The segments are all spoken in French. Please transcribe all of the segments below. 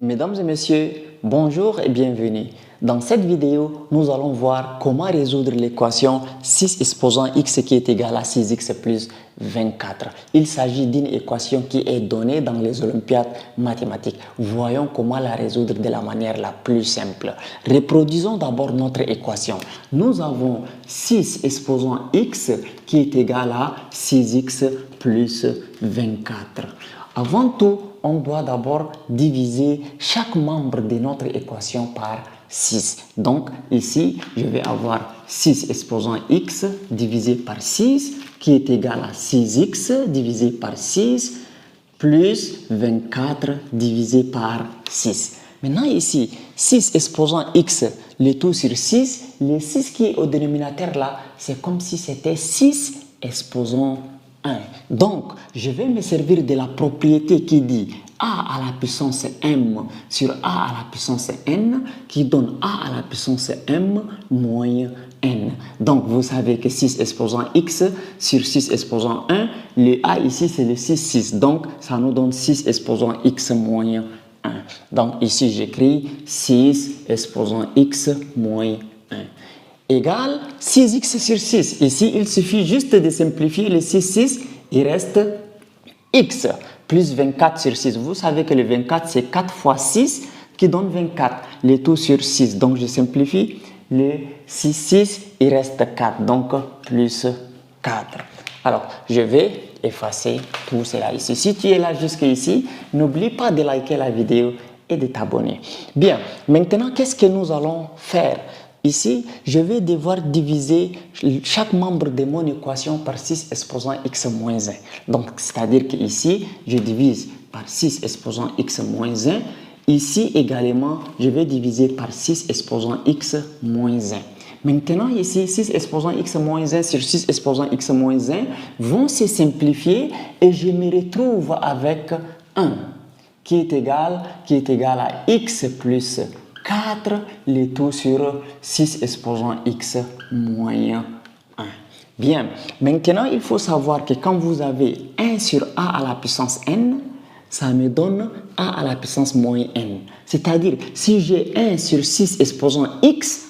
Mesdames et messieurs, bonjour et bienvenue. Dans cette vidéo, nous allons voir comment résoudre l'équation 6 exposant x qui est égal à 6x plus 24. Il s'agit d'une équation qui est donnée dans les olympiades mathématiques. Voyons comment la résoudre de la manière la plus simple. Reproduisons d'abord notre équation. Nous avons 6 exposant x qui est égal à 6x plus 24. Avant tout, on doit d'abord diviser chaque membre de notre équation par 6. Donc ici, je vais avoir 6 exposant x divisé par 6 qui est égal à 6x divisé par 6 plus 24 divisé par 6. Maintenant ici, 6 exposant x, le tout sur 6, le 6 qui est au dénominateur là, c'est comme si c'était 6 exposant 1. Donc, je vais me servir de la propriété qui dit a à la puissance m sur a à la puissance n qui donne a à la puissance m moins n. Donc, vous savez que 6 exposant x sur 6 exposant 1, le a ici c'est le 6, 6. Donc, ça nous donne 6 exposant x moins 1. Donc, ici j'écris 6 exposant x moins 1. Égale 6x sur 6. Ici, il suffit juste de simplifier le 6, 6. Il reste x plus 24 sur 6. Vous savez que le 24, c'est 4 fois 6 qui donne 24. Le tout sur 6. Donc, je simplifie. Le 6, 6, il reste 4. Donc, plus 4. Alors, je vais effacer tout cela ici. Si tu es là jusqu'ici, n'oublie pas de liker la vidéo et de t'abonner. Bien, maintenant, qu'est-ce que nous allons faire? Ici, je vais devoir diviser chaque membre de mon équation par 6 exposant x moins 1. Donc, c'est-à-dire qu'ici, je divise par 6 exposant x moins 1. Ici, également, je vais diviser par 6 exposant x moins 1. Maintenant, ici, 6 exposant x moins 1 sur 6 exposant x moins 1 vont se simplifier et je me retrouve avec 1 qui est égal à x plus 4, le tout sur 6 exposant x moins 1. Bien, maintenant il faut savoir que quand vous avez 1 sur a à la puissance n, ça me donne a à la puissance moins n. C'est-à-dire, si j'ai 1 sur 6 exposant x,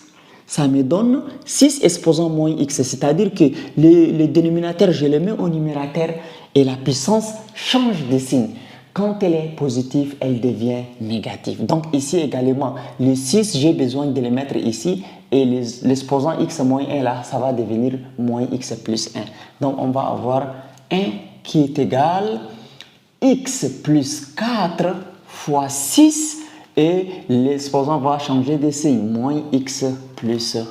ça me donne 6 exposant moins x. C'est-à-dire que le dénominateur, je le mets au numérateur et la puissance change de signe. Quand elle est positive, elle devient négative. Donc ici également, le 6, j'ai besoin de le mettre ici. Et l'exposant x moins 1 là, ça va devenir moins x plus 1. Donc on va avoir 1 qui est égal à x plus 4 fois 6. Et l'exposant va changer de signe, moins x plus 1.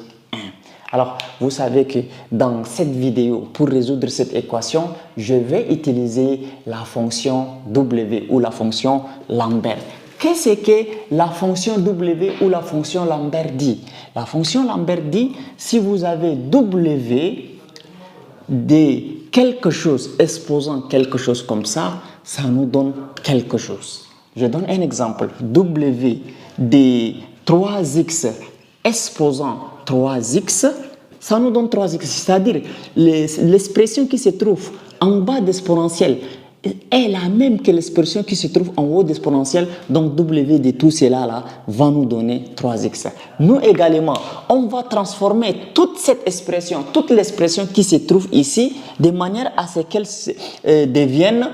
Alors, vous savez que dans cette vidéo, pour résoudre cette équation, je vais utiliser la fonction W ou la fonction Lambert. Qu'est-ce que la fonction W ou la fonction Lambert dit? La fonction Lambert dit, si vous avez W de quelque chose exposant quelque chose comme ça, ça nous donne quelque chose. Je donne un exemple. W de 3x exposant 3x, ça nous donne 3x, c'est-à-dire l'expression qui se trouve en bas d'exponentielle est la même que l'expression qui se trouve en haut d'exponentielle, donc W de tout cela là va nous donner 3x. Nous également, on va transformer toute cette expression, toute l'expression qui se trouve ici, de manière à ce qu'elle devienne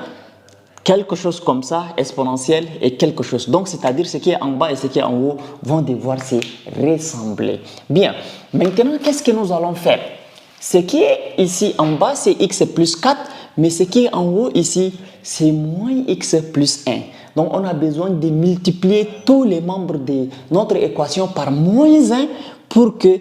quelque chose comme ça, exponentielle et quelque chose. Donc, c'est-à-dire ce qui est en bas et ce qui est en haut vont devoir se ressembler. Bien, maintenant, qu'est-ce que nous allons faire? Ce qui est ici en bas, c'est x plus 4, mais ce qui est en haut ici, c'est moins x plus 1. Donc, on a besoin de multiplier tous les membres de notre équation par moins 1 pour que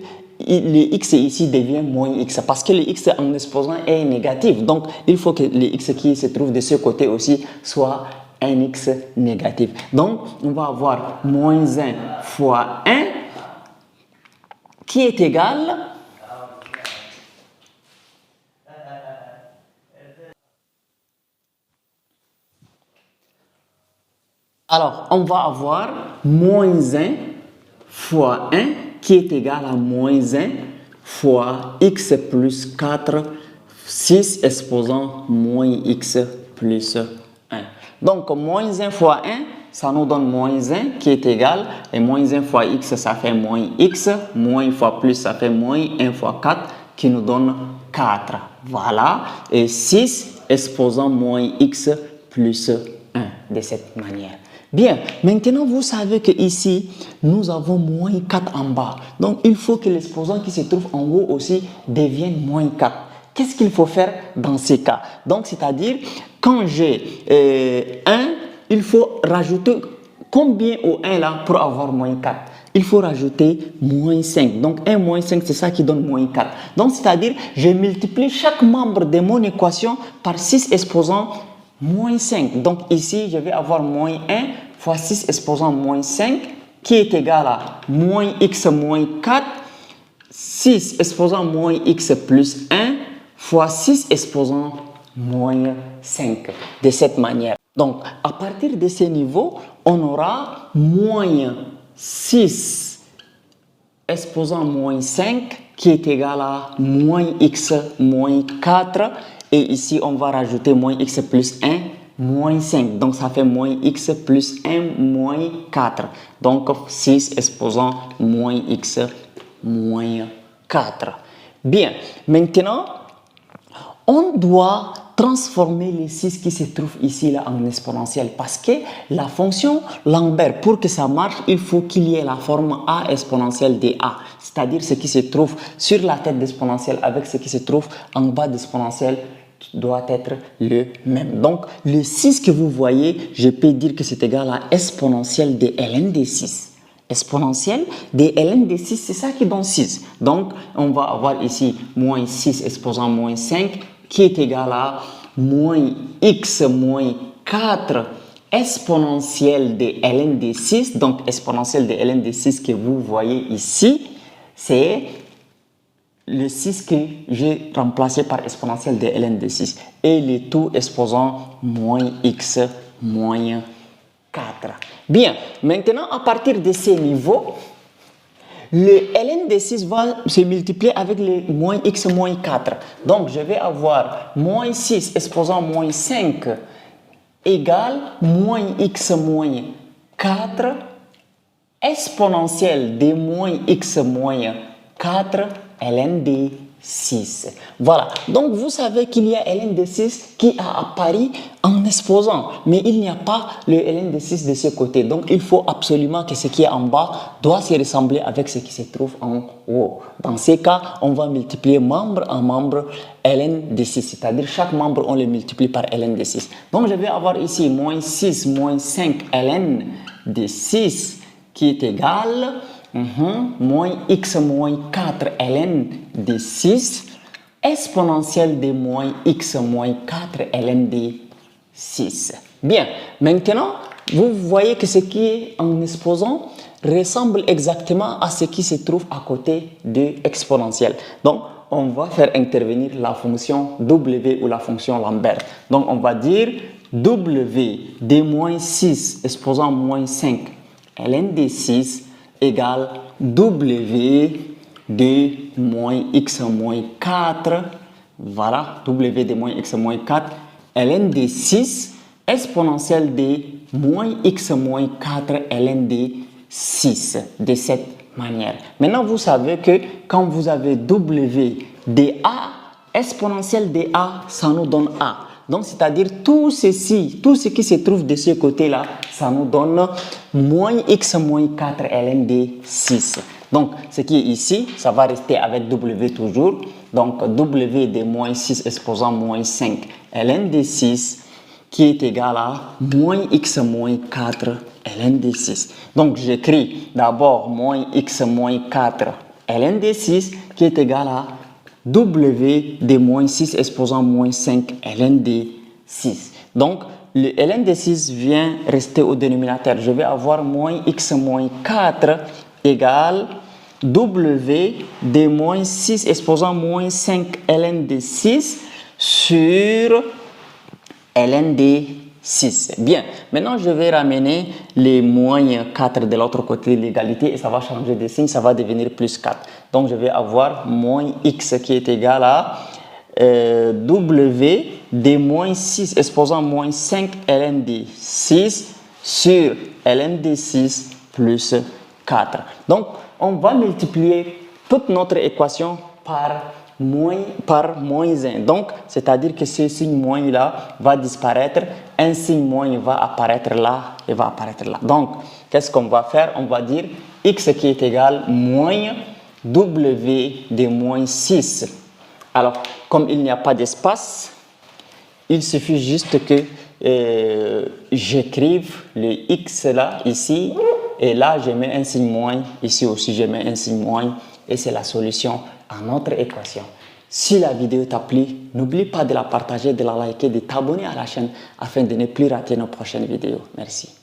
le x ici devient moins x, parce que le x en exposant est négatif. Donc, il faut que le x qui se trouve de ce côté aussi soit un x négatif. Donc, on va avoir moins 1 fois 1 qui est égal alors, on va avoir moins 1 fois 1 qui est égal à moins 1 fois x plus 4, 6 exposant moins x plus 1. Donc, moins 1 fois 1, ça nous donne moins 1 qui est égal, et moins 1 fois x, ça fait moins x, moins fois plus, ça fait moins 1 fois 4, qui nous donne 4. Voilà, et 6 exposant moins x plus 1, de cette manière. Bien, maintenant vous savez que ici, nous avons moins 4 en bas. Donc, il faut que l'exposant qui se trouve en haut aussi devienne moins 4. Qu'est-ce qu'il faut faire dans ces cas? Donc, c'est-à-dire, quand j'ai 1, il faut rajouter combien au 1 là pour avoir moins 4? Il faut rajouter moins 5. Donc, 1 moins 5, c'est ça qui donne moins 4. Donc, c'est-à-dire, je multiplie chaque membre de mon équation par 6 exposant moins 5. Donc, ici, je vais avoir moins 1 fois 6 exposant moins 5 qui est égal à moins x moins 4, 6 exposant moins x plus 1 fois 6 exposant moins 5. De cette manière. Donc, à partir de ce niveau, on aura moins 6 exposant moins 5 qui est égal à moins x moins 4. Et ici, on va rajouter moins x plus 1, moins 5. Donc, ça fait moins x plus 1 moins 4. Donc, 6 exposant moins x moins 4. Bien, maintenant, on doit transformer les 6 qui se trouvent ici là, en exponentielle parce que la fonction Lambert, pour que ça marche, il faut qu'il y ait la forme a exponentielle de a, c'est-à-dire ce qui se trouve sur la tête d'exponentielle avec ce qui se trouve en bas d'exponentielle doit être le même. Donc, le 6 que vous voyez, je peux dire que c'est égal à exponentielle de ln de 6. Exponentielle de ln de 6, c'est ça qui donne 6. Donc, on va avoir ici moins 6 exposant moins 5 qui est égal à moins x moins 4 exponentielle de ln de 6. Donc, exponentielle de ln de 6 que vous voyez ici, c'est le 6 que j'ai remplacé par exponentielle de ln de 6 et le tout exposant moins x moins 4. Bien, maintenant à partir de ces niveaux, le ln de 6 va se multiplier avec le moins x moins 4. Donc je vais avoir moins 6 exposant moins 5 égale moins x moins 4 exponentielle de moins x moins 4 ln de 6. Voilà. Donc, vous savez qu'il y a ln de 6 qui a apparu en exposant, mais il n'y a pas le ln de 6 de ce côté. Donc, il faut absolument que ce qui est en bas doit se ressembler avec ce qui se trouve en haut. Dans ces cas, on va multiplier membre en membre ln de 6, c'est-à-dire chaque membre, on le multiplie par ln de 6. Donc, je vais avoir ici moins 6 moins 5 ln de 6 qui est égal moins x moins 4 ln de 6 exponentielle de moins x moins 4 ln de 6. Bien, maintenant, vous voyez que ce qui est en exposant ressemble exactement à ce qui se trouve à côté de exponentielle. Donc, on va faire intervenir la fonction w ou la fonction Lambert. Donc, on va dire w de moins 6 exposant moins 5 ln de 6 égale w de moins x moins 4, voilà, w de moins x moins 4, ln de 6 exponentielle de moins x moins 4 ln de 6, de cette manière. Maintenant, vous savez que quand vous avez w de a, exponentielle de a, ça nous donne a. Donc, c'est-à-dire tout ceci, tout ce qui se trouve de ce côté-là, ça nous donne moins x moins 4 ln de 6. Donc, ce qui est ici, ça va rester avec w toujours. Donc, w de moins 6 exposant moins 5 ln de 6 qui est égal à moins x moins 4 ln de 6. Donc, j'écris d'abord moins x moins 4 ln de 6 qui est égal à w de moins 6 exposant moins 5 ln de 6. Donc, le ln de 6 vient rester au dénominateur. Je vais avoir moins x moins 4 égale w de moins 6 exposant moins 5 ln de 6 sur ln de 6. Bien, maintenant je vais ramener les moins 4 de l'autre côté de l'égalité et ça va changer de signe, ça va devenir plus 4. Donc je vais avoir moins x qui est égal à w de moins 6 exposant moins 5 ln de 6 sur LMD6 plus 4. Donc, on va multiplier toute notre équation par moins 1. Donc, c'est-à-dire que ce signe moins là va disparaître, un signe moins va apparaître là et va apparaître là. Donc, qu'est-ce qu'on va faire? On va dire x qui est égal moins w de moins 6. Alors, comme il n'y a pas d'espace, il suffit juste que j'écrive le x là, ici, et là, je mets un signe moins, ici aussi, je mets un signe moins, et c'est la solution à notre équation. Si la vidéo t'a plu, n'oublie pas de la partager, de la liker, de t'abonner à la chaîne afin de ne plus rater nos prochaines vidéos. Merci.